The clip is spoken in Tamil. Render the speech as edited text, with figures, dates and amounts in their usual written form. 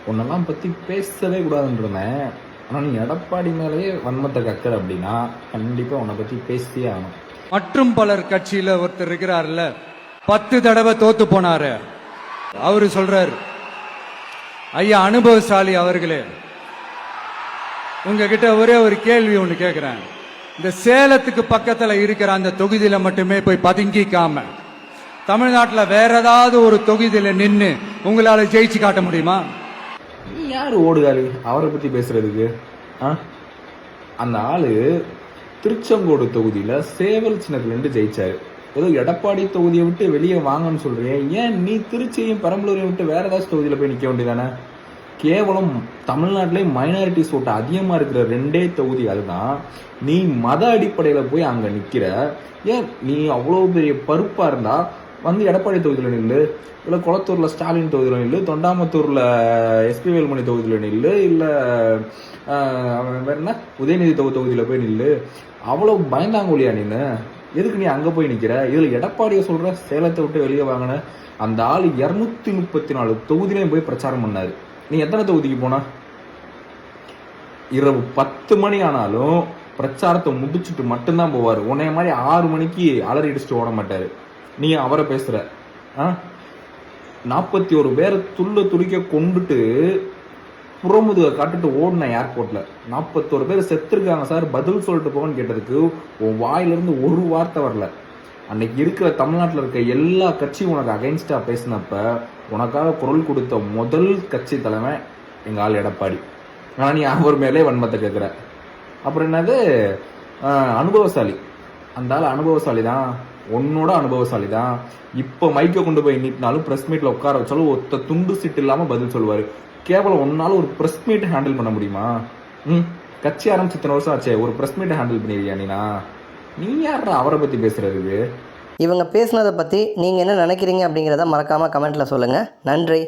உன்னெல்லாம் பற்றி பேசவே கூடாதுன்றேன். ஆனால் நீ எடப்பாடி மேலேயே வன்மத்தை கக்கிற அப்படின்னா கண்டிப்பாக உன்னை பற்றி பேசியே ஆகணும். மற்றும் பலர் கட்சியில ஒருத்தர் இருக்கிறார்ல, 10 தடவை தோத்து போனாரு. அவரு சொல்றாரு, ஐயா அனுபவசாலி அவர்களே, உங்ககிட்ட ஒரே ஒரு கேள்வி ஒண்ணு கேட்கிறேன். இந்த சேலத்துக்கு பக்கத்துல இருக்கிற அந்த தொகுதியில மட்டுமே போய் பதுங்கிக்காம தமிழ்நாட்டில் வேற ஏதாவது ஒரு தொகுதியில நின்று உங்களால ஜெயிச்சு காட்ட முடியுமா? நீ யார் ஓடுகாரு அவரை பற்றி பேசுறதுக்கு? அந்த ஆளு திருச்செங்கோடு தொகுதியில் சேவல் சின்னத்துலேருந்து ஜெயிச்சாரு. ஏதோ எடப்பாடி தொகுதியை விட்டு வெளியே வாங்கன்னு சொல்றியே, ஏன் நீ திருச்சியையும் பெரம்பலூரையும் விட்டு வேற ஏதாச்சும் தொகுதியில் போய் நிற்க வேண்டியதானே? கேவலம் தமிழ்நாட்டிலே மைனாரிட்டிஸ் ஓட்டு அதிகமாக இருக்கிற 2 தொகுதி அதுதான். நீ மத அடிப்படையில் போய் அங்கே நிற்கிற. ஏன் நீ அவ்வளோ பெரிய பருப்பாக இருந்தா வந்து எடப்பாடி தொகுதியில் நில்லு, இல்லை குளத்தூரில் ஸ்டாலின் தொகுதியில் நில்லு, தொண்டாமத்தூரில் எஸ்பி வேலுமணி தொகுதியில் நில்லு, இல்லை வேற என்ன உதயநிதி தொகுதியில் போய் நில்லு. அவ்வளோ பயந்தாங்கொழியா நின்று எதுக்கு நீ அங்கே போய் நிற்கிற? இதில் எடப்பாடியை சொல்கிற சேலத்தை விட்டு வெளியே வாங்கின அந்த ஆள் 234 தொகுதியிலையும் போய் பிரச்சாரம் பண்ணார். நீ எத்தனை தொகுதிக்கு போனா? இரவு 10 மணி ஆனாலும் பிரச்சாரத்தை முடிச்சுட்டு மட்டும்தான் போவார். உன்னைய மாதிரி 6 மணிக்கு அலறி அடிச்சுட்டு ஓட மாட்டார். நீ அவரை பேசுற 41 பேரை துடிக்க கொண்டுட்டு புறமுதுக காட்டுட்டு ஓடின ஏர்போர்ட்ல 41 பேர் செத்துருக்காங்க சார், பதில் சொல்லிட்டு போகன்னு கேட்டதுக்கு உன் வாயிலிருந்து ஒரு வார்த்தை வரல. அன்னைக்கு இருக்கிற தமிழ்நாட்டில் இருக்க எல்லா கட்சியும் உனக்கு அகைன்ஸ்டா பேசினப்ப உனக்காக குரல் கொடுத்த முதல் கட்சி தலைமை எங்க ஆள் எடப்பாடி. ஆனால் நீ அவர் மேலே வன்மத்தை கேட்குற. அப்புறம் என்னது அனுபவசாலி, அந்த ஆள் அனுபவசாலி தான், உன்னோட அனுபவசாலி தான். இப்போ மைக்கை கொண்டு போய் நீட்டினாலும் ப்ரெஸ் மீட்ல உட்கார வச்சாலும் ஒத்த துண்டு சீட்டு இல்லாமல் பதில் சொல்லுவார். கேவலம் ஒன்னால ஒரு ப்ரெஸ் மீட் ஹேண்டில் பண்ண முடியுமா? கட்சி ஆரம்பிச்சு இத்தனை வருஷம் ஆச்சே, ஒரு ப்ரெஸ் மீட்டை ஹேண்டில் பண்ணிருக்கியா? நீ யாரா அவரை பற்றி பேசுறதுக்கு? இவங்க பேசுனதை பற்றி நீங்கள் என்ன நினைக்கிறீங்க அப்படிங்கிறத மறக்காமல் கமெண்ட்டில் சொல்லுங்கள். நன்றி.